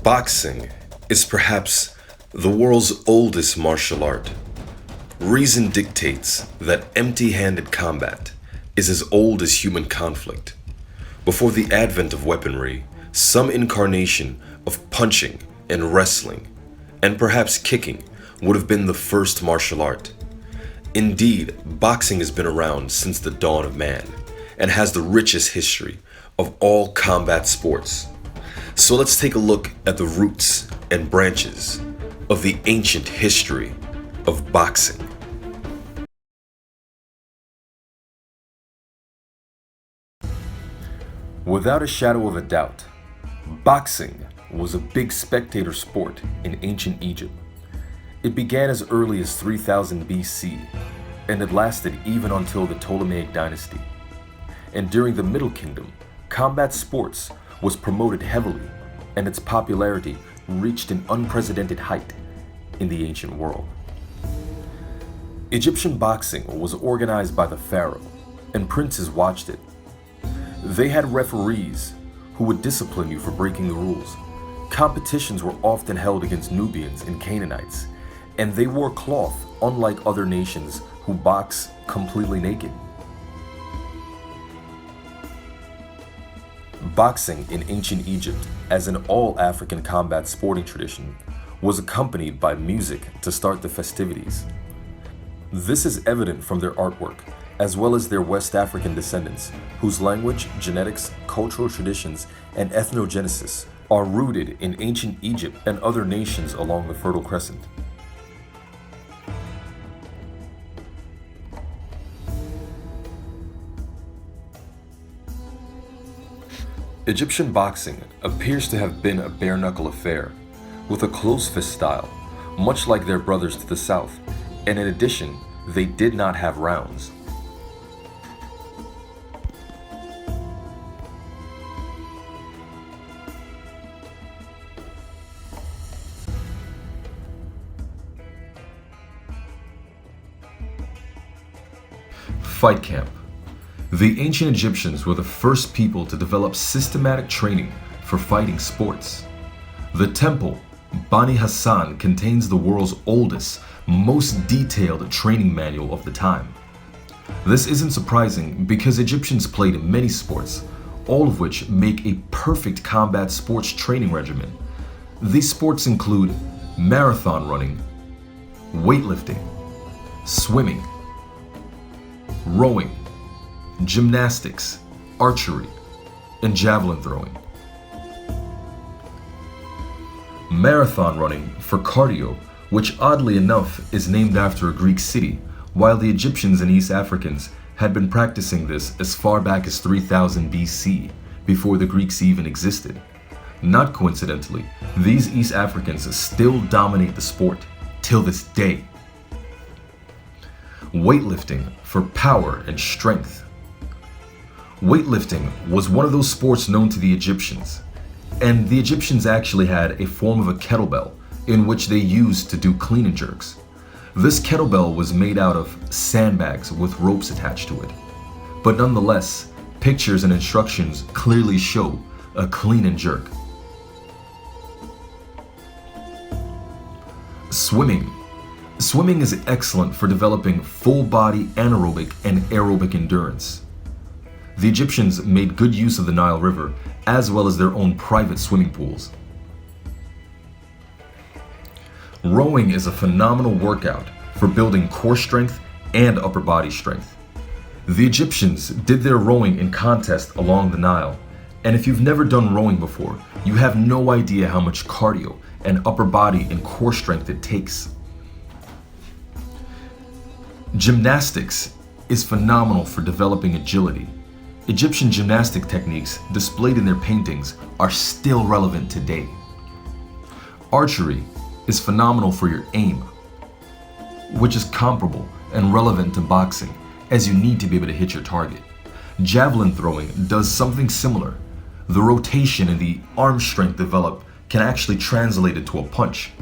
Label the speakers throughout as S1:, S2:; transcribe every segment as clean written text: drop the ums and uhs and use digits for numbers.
S1: Boxing is perhaps the world's oldest martial art. Reason dictates that empty-handed combat is as old as human conflict. Before the advent of weaponry, some incarnation of punching and wrestling, and perhaps kicking, would have been the first martial art. Indeed, boxing has been around since the dawn of man and has the richest history of all combat sports. So let's take a look at the roots and branches of the ancient history of boxing. Without a shadow of a doubt, boxing was a big spectator sport in ancient Egypt. It began as early as 3000 BC, and it lasted even until the Ptolemaic dynasty. And during the Middle Kingdom, combat sports was promoted heavily, and its popularity reached an unprecedented height in the ancient world. Egyptian boxing was organized by the pharaoh, and princes watched it. They had referees who would discipline you for breaking the rules. Competitions were often held against Nubians and Canaanites, and they wore cloth unlike other nations who box completely naked. Boxing in ancient Egypt, as in all African combat sporting tradition, was accompanied by music to start the festivities. This is evident from their artwork, as well as their West African descendants, whose language, genetics, cultural traditions, and ethnogenesis are rooted in ancient Egypt and other nations along the Fertile Crescent. Egyptian boxing appears to have been a bare-knuckle affair, with a close-fist style, much like their brothers to the south, and in addition, they did not have rounds. Fight camp. The ancient Egyptians were the first people to develop systematic training for fighting sports. The temple, Bani Hassan, contains the world's oldest, most detailed training manual of the time. This isn't surprising because Egyptians played many sports, all of which make a perfect combat sports training regimen. These sports include marathon running, weightlifting, swimming, rowing, gymnastics, archery, and javelin throwing. Marathon running for cardio, which oddly enough is named after a Greek city, while the Egyptians and East Africans had been practicing this as far back as 3000 BC, before the Greeks even existed. Not coincidentally, these East Africans still dominate the sport till this day. Weightlifting for power and strength. Weightlifting was one of those sports known to the Egyptians, and the Egyptians actually had a form of a kettlebell in which they used to do clean and jerks. This kettlebell was made out of sandbags with ropes attached to it, but nonetheless, pictures and instructions clearly show a clean and jerk. Swimming. Swimming is excellent for developing full-body anaerobic and aerobic endurance. The Egyptians made good use of the Nile River, as well as their own private swimming pools. Rowing is a phenomenal workout for building core strength and upper body strength. The Egyptians did their rowing in contests along the Nile, and if you've never done rowing before, you have no idea how much cardio and upper body and core strength it takes. Gymnastics is phenomenal for developing agility. Egyptian gymnastic techniques displayed in their paintings are still relevant today. Archery is phenomenal for your aim, which is comparable and relevant to boxing, as you need to be able to hit your target. Javelin throwing does something similar. The rotation and the arm strength developed can actually translate it to a punch.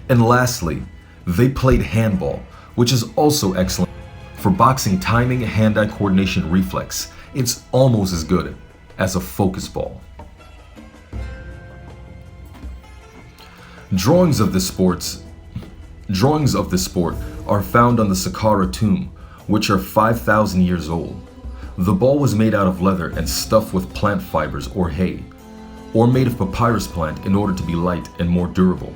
S1: And lastly, they played handball, which is also excellent for boxing timing, hand-eye coordination, reflex. It's almost as good as a focus ball. Drawings of this sport are found on the Saqqara tomb, which are 5,000 years old. The ball was made out of leather and stuffed with plant fibers or hay, or made of papyrus plant in order to be light and more durable.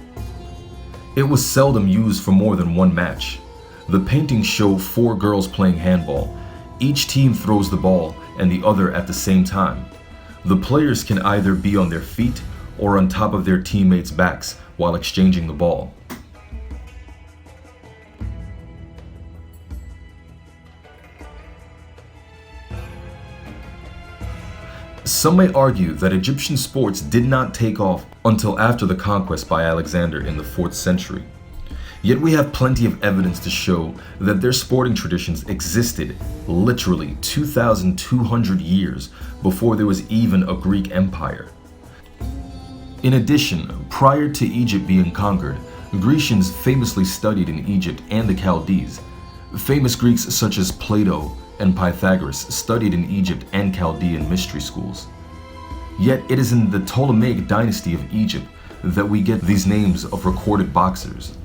S1: It was seldom used for more than one match. The paintings show 4 girls playing handball. Each team throws the ball and the other at the same time. The players can either be on their feet or on top of their teammates' backs while exchanging the ball. Some may argue that Egyptian sports did not take off until after the conquest by Alexander in the 4th century. Yet we have plenty of evidence to show that their sporting traditions existed literally 2,200 years before there was even a Greek empire. In addition, prior to Egypt being conquered, Grecians famously studied in Egypt and the Chaldees. Famous Greeks such as Plato and Pythagoras studied in Egypt and Chaldean mystery schools. Yet it is in the Ptolemaic dynasty of Egypt that we get these names of recorded boxers.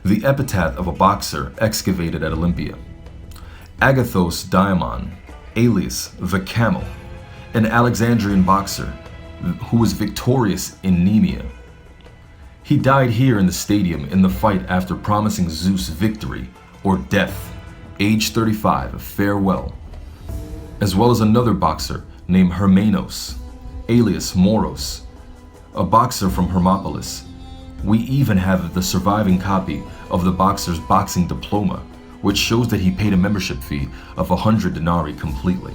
S1: The epitaph of a boxer excavated at Olympia. Agathos Diamon, alias the Camel, an Alexandrian boxer who was victorious in Nemea. He died here in the stadium in the fight after promising Zeus victory or death, age 35, farewell, as well as another boxer named Hermanos, alias Moros, a boxer from Hermopolis. We even have the surviving copy of the boxer's boxing diploma, which shows that he paid a membership fee of 100 denarii completely.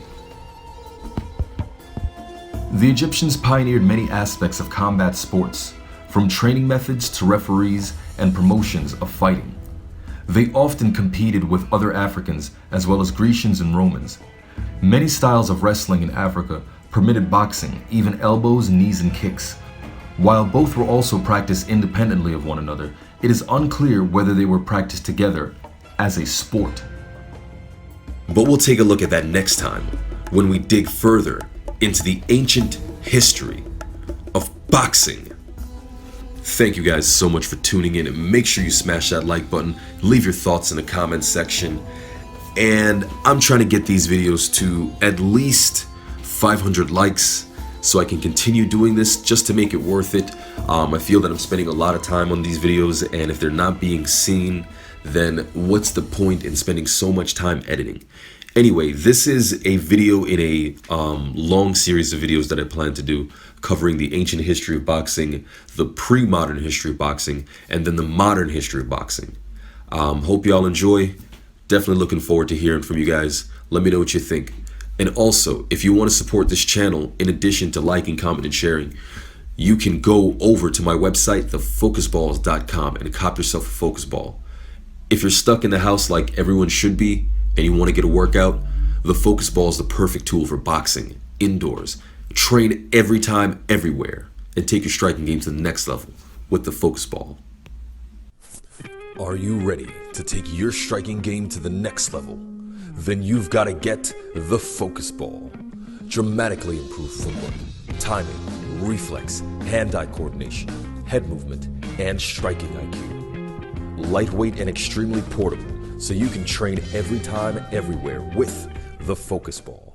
S1: The Egyptians pioneered many aspects of combat sports, from training methods to referees and promotions of fighting. They often competed with other Africans as well as Grecians and Romans. Many styles of wrestling in Africa permitted boxing, even elbows, knees, and kicks. While both were also practiced independently of one another, it is unclear whether they were practiced together as a sport.
S2: But we'll take a look at that next time when we dig further into the ancient history of boxing. Thank you guys so much for tuning in, and make sure you smash that like button, leave your thoughts in the comments section. And I'm trying to get these videos to at least 500 likes so I can continue doing this just to make it worth it. I feel that I'm spending a lot of time on these videos, and if they're not being seen, then what's the point in spending so much time editing? Anyway, this is a video in a long series of videos that I plan to do covering the ancient history of boxing, the pre-modern history of boxing, and then the modern history of boxing. Hope y'all enjoy. Definitely looking forward to hearing from you guys. Let me know what you think. And also, if you want to support this channel, in addition to liking, commenting, and sharing, you can go over to my website, thefocusballs.com, and cop yourself a focus ball. If you're stuck in the house like everyone should be, and you want to get a workout, the focus ball is the perfect tool for boxing, indoors. Train every time, everywhere, and take your striking game to the next level with the focus ball. Are you ready to take your striking game to the next level? Then you've got to get the focus ball. Dramatically improve footwork, timing, reflex, hand-eye coordination, head movement, and striking IQ. Lightweight and extremely portable, so you can train every time, everywhere with the focus ball.